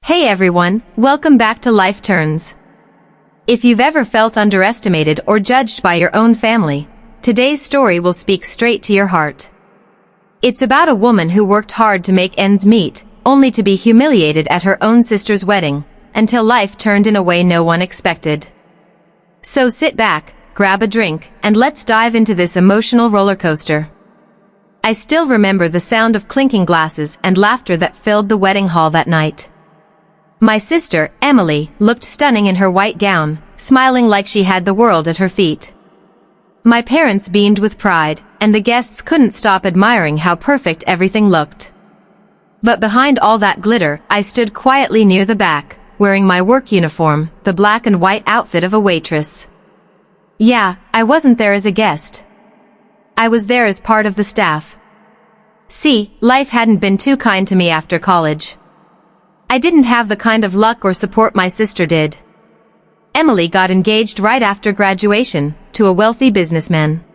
Hey everyone, welcome back to Life Turns. If you've ever felt underestimated or judged by your own family, today's story will speak straight to your heart. It's about a woman who worked hard to make ends meet, only to be humiliated at her own sister's wedding, until life turned in a way no one expected. So sit back, grab a drink, and let's dive into this emotional roller coaster. I still remember the sound of clinking glasses and laughter that filled the wedding hall that night. My sister, Emily, looked stunning in her white gown, smiling like she had the world at her feet. My parents beamed with pride, and the guests couldn't stop admiring how perfect everything looked. But behind all that glitter, I stood quietly near the back, wearing my work uniform, the black and white outfit of a waitress. Yeah, I wasn't there as a guest. I was there as part of the staff. See, life hadn't been too kind to me after college. I didn't have the kind of luck or support my sister did. Emily got engaged right after graduation, to a wealthy businessman.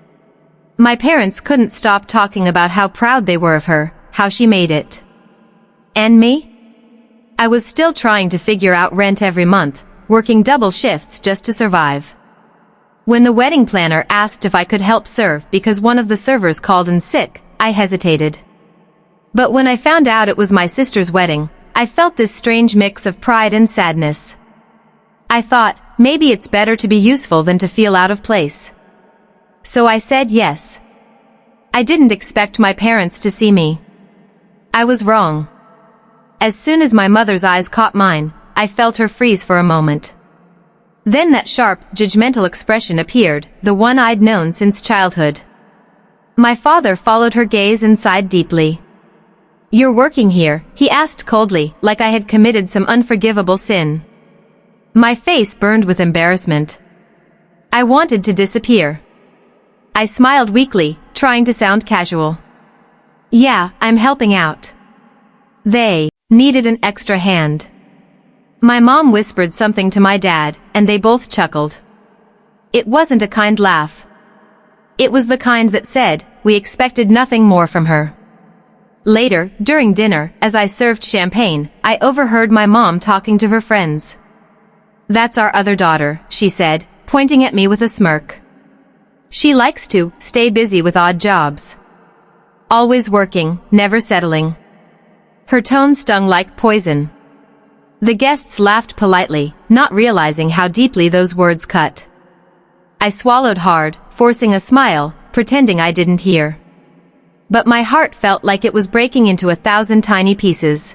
My parents couldn't stop talking about how proud they were of her, how she made it. And me? I was still trying to figure out rent every month, working double shifts just to survive. When the wedding planner asked if I could help serve because one of the servers called in sick, I hesitated. But when I found out it was my sister's wedding, I felt this strange mix of pride and sadness. I thought, maybe it's better to be useful than to feel out of place. So I said yes. I didn't expect my parents to see me. I was wrong. As soon as my mother's eyes caught mine, I felt her freeze for a moment. Then that sharp, judgmental expression appeared, the one I'd known since childhood. My father followed her gaze and sighed deeply. "You're working here?" he asked coldly, like I had committed some unforgivable sin. My face burned with embarrassment. I wanted to disappear. I smiled weakly, trying to sound casual. "Yeah, I'm helping out." They needed an extra hand. My mom whispered something to my dad, and they both chuckled. It wasn't a kind laugh. It was the kind that said, we expected nothing more from her. Later, during dinner, as I served champagne, I overheard my mom talking to her friends. "That's our other daughter," she said, pointing at me with a smirk. "She likes to stay busy with odd jobs. Always working, never settling." Her tone stung like poison. The guests laughed politely, not realizing how deeply those words cut. I swallowed hard, forcing a smile, pretending I didn't hear. But my heart felt like it was breaking into 1,000 tiny pieces.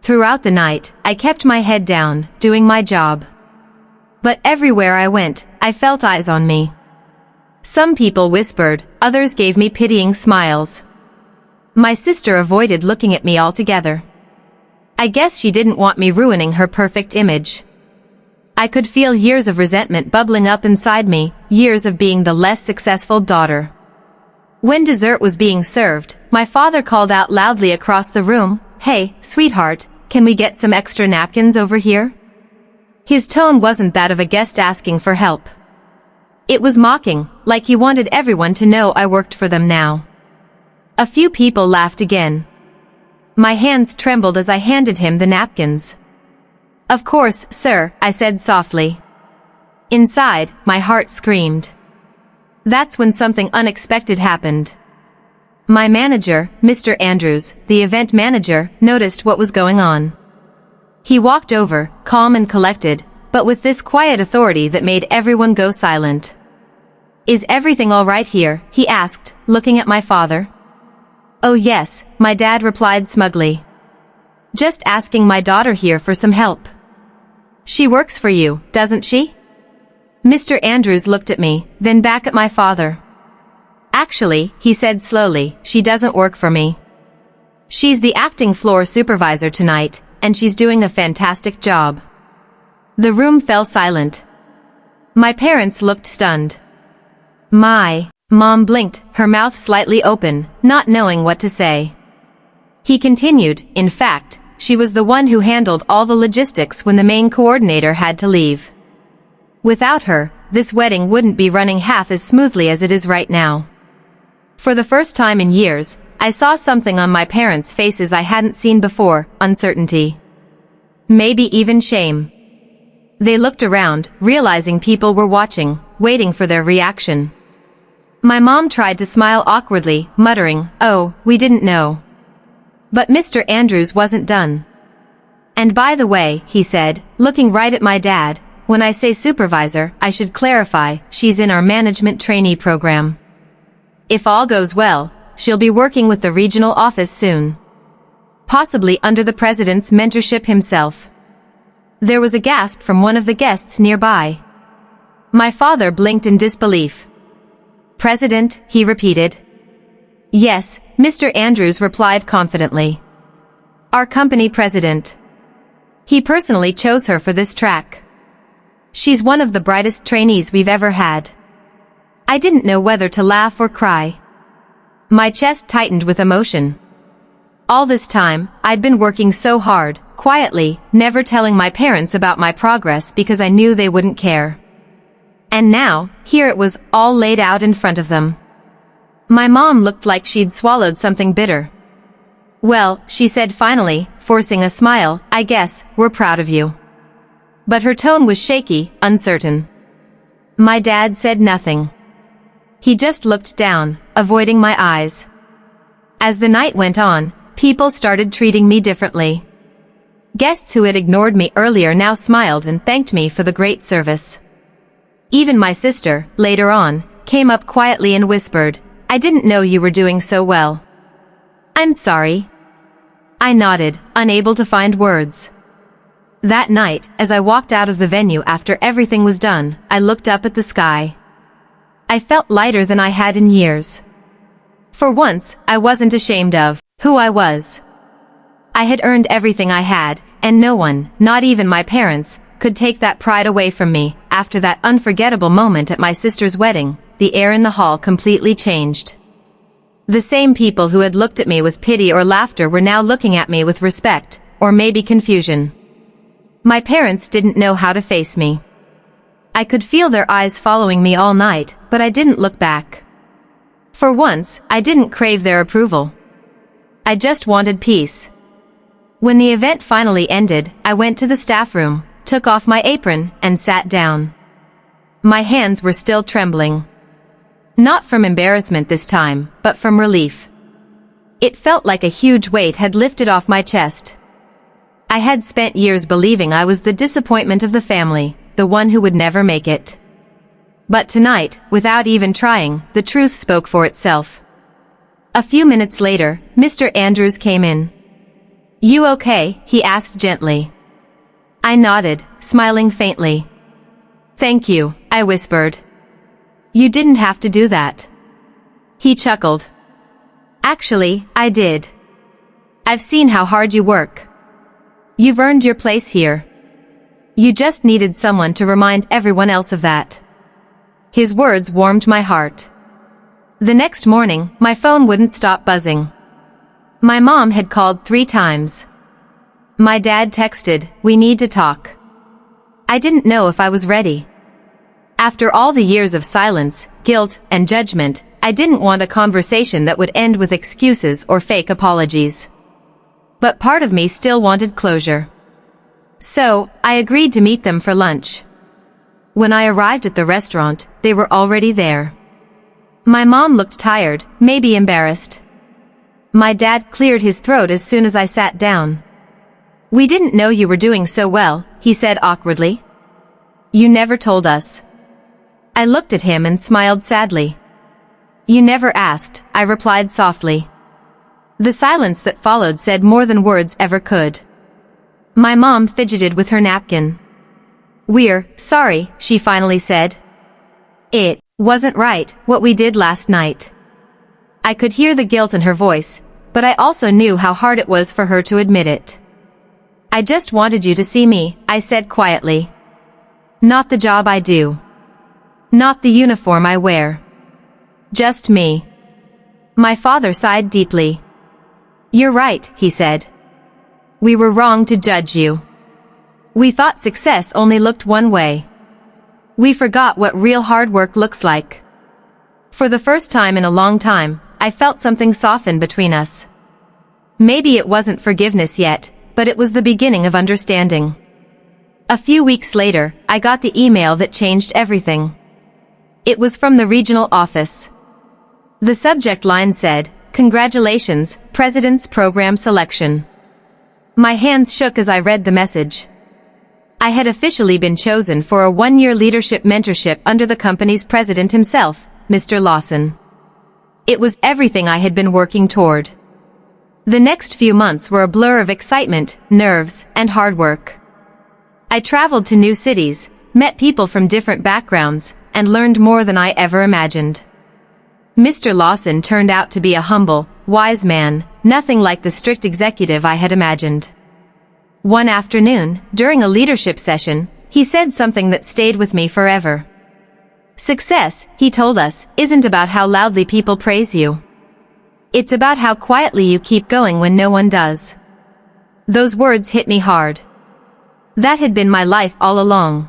Throughout the night, I kept my head down, doing my job. But everywhere I went, I felt eyes on me. Some people whispered, others gave me pitying smiles. My sister avoided looking at me altogether. I guess she didn't want me ruining her perfect image. I could feel years of resentment bubbling up inside me, years of being the less successful daughter. When dessert was being served, my father called out loudly across the room, "Hey, sweetheart, can we get some extra napkins over here?" His tone wasn't that of a guest asking for help. It was mocking, like he wanted everyone to know I worked for them now. A few people laughed again. My hands trembled as I handed him the napkins. "Of course, sir," I said softly. Inside, my heart screamed. That's when something unexpected happened. My manager, Mr. Andrews, the event manager, noticed what was going on. He walked over, calm and collected, but with this quiet authority that made everyone go silent. "Is everything all right here?" he asked, looking at my father. "Oh yes," my dad replied smugly. "Just asking my daughter here for some help." "She works for you, doesn't she?" Mr. Andrews looked at me, then back at my father. "Actually," he said slowly, "she doesn't work for me. She's the acting floor supervisor tonight, and she's doing a fantastic job." The room fell silent. My parents looked stunned. My mom blinked, her mouth slightly open, not knowing what to say. He continued, "In fact, she was the one who handled all the logistics when the main coordinator had to leave. Without her, this wedding wouldn't be running half as smoothly as it is right now." For the first time in years, I saw something on my parents' faces I hadn't seen before, uncertainty. Maybe even shame. They looked around, realizing people were watching, waiting for their reaction. My mom tried to smile awkwardly, muttering, "Oh, we didn't know." But Mr. Andrews wasn't done. "And by the way," he said, looking right at my dad, "when I say supervisor, I should clarify, she's in our management trainee program. If all goes well, she'll be working with the regional office soon. Possibly under the president's mentorship himself." There was a gasp from one of the guests nearby. My father blinked in disbelief. "President," he repeated. "Yes," Mr. Andrews replied confidently. "Our company president. He personally chose her for this track. She's one of the brightest trainees we've ever had." I didn't know whether to laugh or cry. My chest tightened with emotion. All this time, I'd been working so hard, quietly, never telling my parents about my progress because I knew they wouldn't care. And now, here it was, all laid out in front of them. My mom looked like she'd swallowed something bitter. "Well," she said finally, forcing a smile, "I guess, we're proud of you." But her tone was shaky, uncertain. My dad said nothing. He just looked down, avoiding my eyes. As the night went on, people started treating me differently. Guests who had ignored me earlier now smiled and thanked me for the great service. Even my sister, later on, came up quietly and whispered, "I didn't know you were doing so well." "I'm sorry." I nodded, unable to find words. That night, as I walked out of the venue after everything was done, I looked up at the sky. I felt lighter than I had in years. For once, I wasn't ashamed of who I was. I had earned everything I had, and no one, not even my parents, could take that pride away from me. After that unforgettable moment at my sister's wedding, the air in the hall completely changed. The same people who had looked at me with pity or laughter were now looking at me with respect, or maybe confusion. My parents didn't know how to face me. I could feel their eyes following me all night, but I didn't look back. For once, I didn't crave their approval. I just wanted peace. When the event finally ended, I went to the staff room, took off my apron, and sat down. My hands were still trembling. Not from embarrassment this time, but from relief. It felt like a huge weight had lifted off my chest. I had spent years believing I was the disappointment of the family, the one who would never make it. But tonight, without even trying, the truth spoke for itself. A few minutes later, Mr. Andrews came in. "You okay?" he asked gently. I nodded, smiling faintly. "Thank you," I whispered. "You didn't have to do that." He chuckled. "Actually, I did. I've seen how hard you work. You've earned your place here. You just needed someone to remind everyone else of that." His words warmed my heart. The next morning, my phone wouldn't stop buzzing. My mom had called 3 times. My dad texted, "We need to talk." I didn't know if I was ready. After all the years of silence, guilt, and judgment, I didn't want a conversation that would end with excuses or fake apologies. But part of me still wanted closure. So, I agreed to meet them for lunch. When I arrived at the restaurant, they were already there. My mom looked tired, maybe embarrassed. My dad cleared his throat as soon as I sat down. "We didn't know you were doing so well," he said awkwardly. "You never told us." I looked at him and smiled sadly. "You never asked," I replied softly. The silence that followed said more than words ever could. My mom fidgeted with her napkin. "We're sorry," she finally said. "It wasn't right, what we did last night." I could hear the guilt in her voice, but I also knew how hard it was for her to admit it. "I just wanted you to see me," I said quietly. "Not the job I do. Not the uniform I wear. Just me." My father sighed deeply. "You're right," he said. "We were wrong to judge you. We thought success only looked one way. We forgot what real hard work looks like." For the first time in a long time, I felt something soften between us. Maybe it wasn't forgiveness yet, but it was the beginning of understanding. A few weeks later, I got the email that changed everything. It was from the regional office. The subject line said, "Congratulations, President's Program Selection." My hands shook as I read the message. I had officially been chosen for a one-year leadership mentorship under the company's president himself, Mr. Lawson. It was everything I had been working toward. The next few months were a blur of excitement, nerves, and hard work. I traveled to new cities, met people from different backgrounds, and learned more than I ever imagined. Mr. Lawson turned out to be a humble, wise man, nothing like the strict executive I had imagined. One afternoon, during a leadership session, he said something that stayed with me forever. Success, he told us, isn't about how loudly people praise you. It's about how quietly you keep going when no one does. Those words hit me hard. That had been my life all along.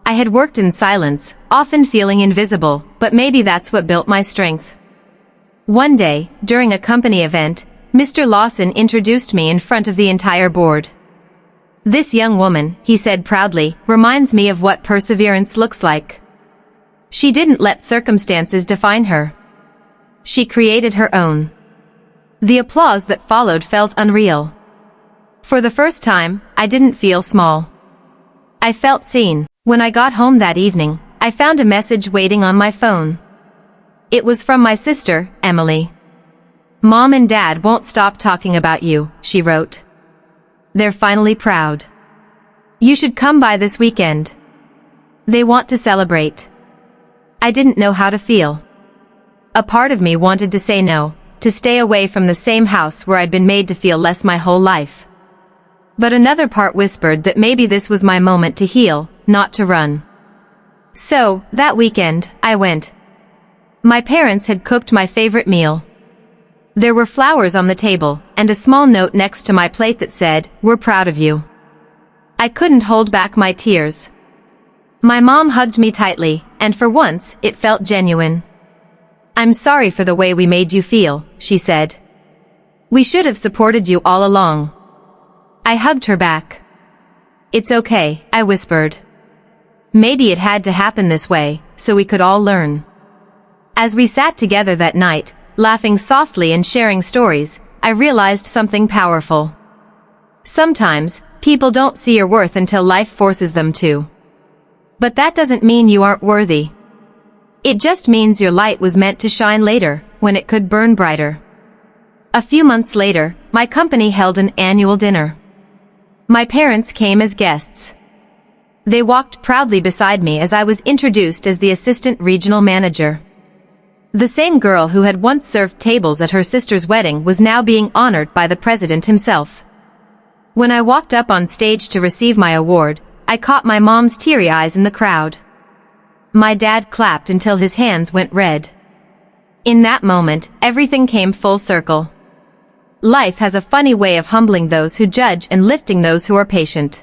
I had worked in silence, often feeling invisible, but maybe that's what built my strength. One day, during a company event, Mr. Lawson introduced me in front of the entire board. "This young woman," he said proudly, "reminds me of what perseverance looks like. She didn't let circumstances define her. She created her own." The applause that followed felt unreal. For the first time, I didn't feel small. I felt seen. When I got home that evening, I found a message waiting on my phone. It was from my sister, Emily. "Mom and Dad won't stop talking about you," she wrote. "They're finally proud. You should come by this weekend. They want to celebrate." I didn't know how to feel. A part of me wanted to say no, to stay away from the same house where I'd been made to feel less my whole life. But another part whispered that maybe this was my moment to heal, not to run. So, that weekend, I went. My parents had cooked my favorite meal. There were flowers on the table, and a small note next to my plate that said, "We're proud of you." I couldn't hold back my tears. My mom hugged me tightly, and for once, it felt genuine. "I'm sorry for the way we made you feel," she said. "We should have supported you all along." I hugged her back. "It's okay," I whispered. Maybe it had to happen this way, so we could all learn. As we sat together that night, laughing softly and sharing stories, I realized something powerful. Sometimes, people don't see your worth until life forces them to. But that doesn't mean you aren't worthy. It just means your light was meant to shine later, when it could burn brighter. A few months later, my company held an annual dinner. My parents came as guests. They walked proudly beside me as I was introduced as the assistant regional manager. The same girl who had once served tables at her sister's wedding was now being honored by the president himself. When I walked up on stage to receive my award, I caught my mom's teary eyes in the crowd. My dad clapped until his hands went red. In that moment, everything came full circle. Life has a funny way of humbling those who judge and lifting those who are patient.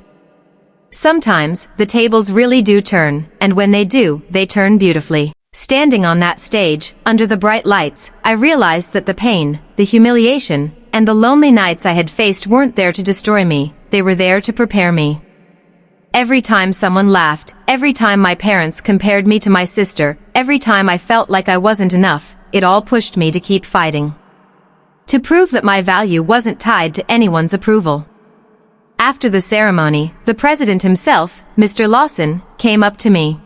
Sometimes, the tables really do turn, and when they do, they turn beautifully. Standing on that stage, under the bright lights, I realized that the pain, the humiliation, and the lonely nights I had faced weren't there to destroy me, they were there to prepare me. Every time someone laughed, every time my parents compared me to my sister, every time I felt like I wasn't enough, it all pushed me to keep fighting. To prove that my value wasn't tied to anyone's approval. After the ceremony, the president himself, Mr. Lawson, came up to me.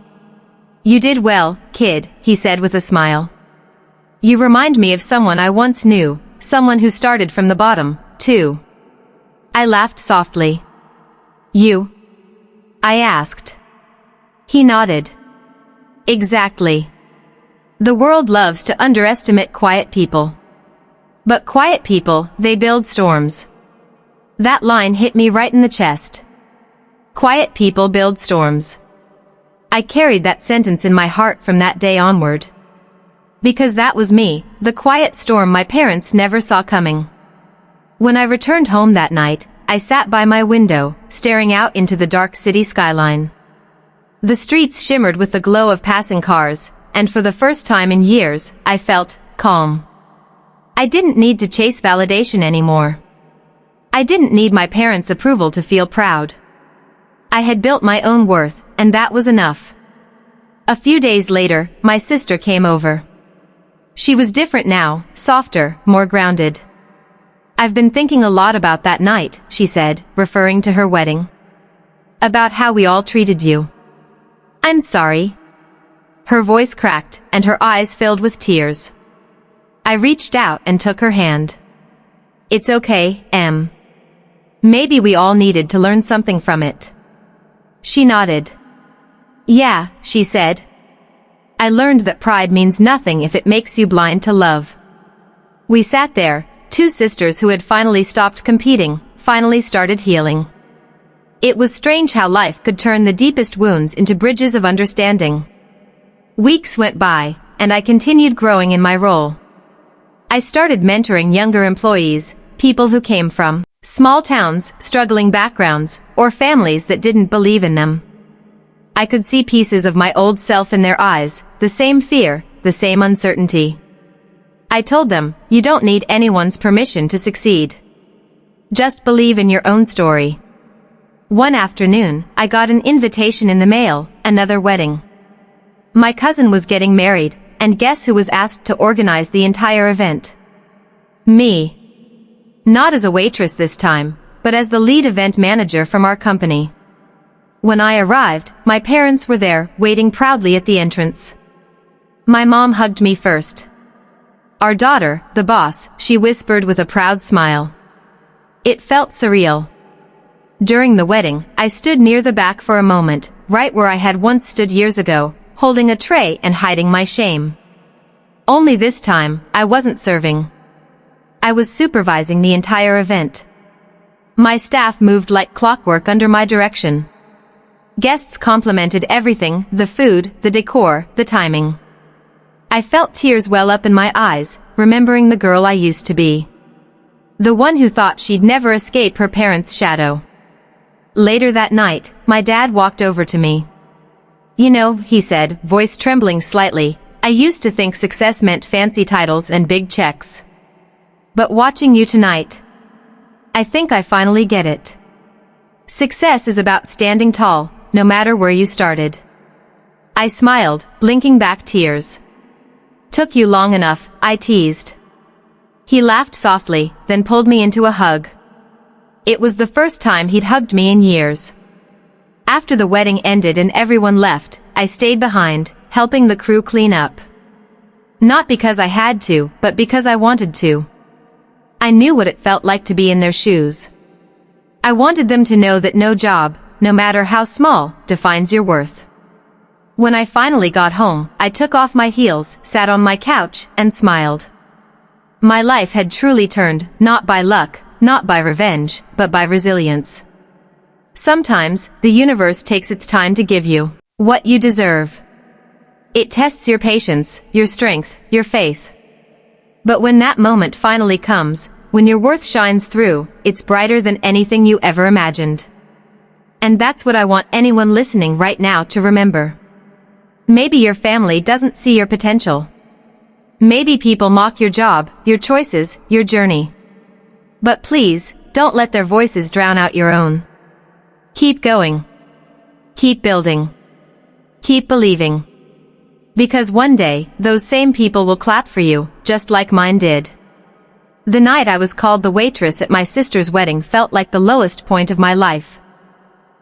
"You did well, kid," he said with a smile. "You remind me of someone I once knew, someone who started from the bottom, too." I laughed softly. "You?" I asked. He nodded. "Exactly. The world loves to underestimate quiet people. But quiet people, they build storms." That line hit me right in the chest. Quiet people build storms. I carried that sentence in my heart from that day onward. Because that was me, the quiet storm my parents never saw coming. When I returned home that night, I sat by my window, staring out into the dark city skyline. The streets shimmered with the glow of passing cars, and for the first time in years, I felt calm. I didn't need to chase validation anymore. I didn't need my parents' approval to feel proud. I had built my own worth, and that was enough. A few days later, my sister came over. She was different now, softer, more grounded. "I've been thinking a lot about that night," she said, referring to her wedding. "About how we all treated you." "I'm sorry." Her voice cracked, and her eyes filled with tears. I reached out and took her hand. "It's okay, Em. Maybe we all needed to learn something from it." She nodded. "Yeah," she said. "I learned that pride means nothing if it makes you blind to love." We sat there, two sisters who had finally stopped competing, finally started healing. It was strange how life could turn the deepest wounds into bridges of understanding. Weeks went by, and I continued growing in my role. I started mentoring younger employees, people who came from small towns, struggling backgrounds, or families that didn't believe in them. I could see pieces of my old self in their eyes, the same fear, the same uncertainty. I told them, "You don't need anyone's permission to succeed. Just believe in your own story." One afternoon, I got an invitation in the mail, another wedding. My cousin was getting married, and guess who was asked to organize the entire event? Me. Not as a waitress this time, but as the lead event manager from our company. When I arrived, my parents were there, waiting proudly at the entrance. My mom hugged me first. "Our daughter, the boss," she whispered with a proud smile. It felt surreal. During the wedding, I stood near the back for a moment, right where I had once stood years ago, holding a tray and hiding my shame. Only this time, I wasn't serving. I was supervising the entire event. My staff moved like clockwork under my direction. Guests complimented everything, the food, the decor, the timing. I felt tears well up in my eyes, remembering the girl I used to be. The one who thought she'd never escape her parents' shadow. Later that night, my dad walked over to me. "You know," he said, voice trembling slightly, "I used to think success meant fancy titles and big checks. But watching you tonight, I think I finally get it. Success is about standing tall, no matter where you started." I smiled, blinking back tears. "Took you long enough," I teased. He laughed softly, then pulled me into a hug. It was the first time he'd hugged me in years. After the wedding ended and everyone left, I stayed behind, helping the crew clean up. Not because I had to, but because I wanted to. I knew what it felt like to be in their shoes. I wanted them to know that no job, no matter how small, defines your worth. When I finally got home, I took off my heels, sat on my couch, and smiled. My life had truly turned, not by luck, not by revenge, but by resilience. Sometimes, the universe takes its time to give you what you deserve. It tests your patience, your strength, your faith. But when that moment finally comes, when your worth shines through, it's brighter than anything you ever imagined. And that's what I want anyone listening right now to remember. Maybe your family doesn't see your potential. Maybe people mock your job, your choices, your journey. But please, don't let their voices drown out your own. Keep going. Keep building. Keep believing. Because one day, those same people will clap for you, just like mine did. The night I was called the waitress at my sister's wedding felt like the lowest point of my life.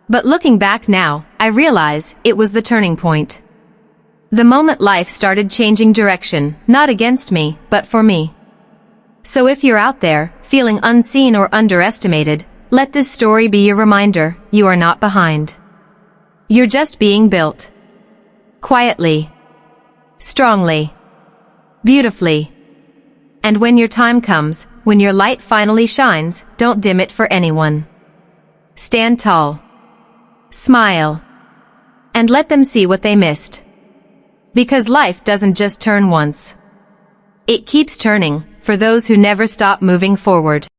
But looking back now, I realize it was the turning point. The moment life started changing direction, not against me, but for me. So if you're out there, feeling unseen or underestimated, let this story be your reminder, you are not behind. You're just being built. Quietly. Strongly. Beautifully. And when your time comes, when your light finally shines, don't dim it for anyone. Stand tall. Smile. And let them see what they missed. Because life doesn't just turn once. It keeps turning, for those who never stop moving forward.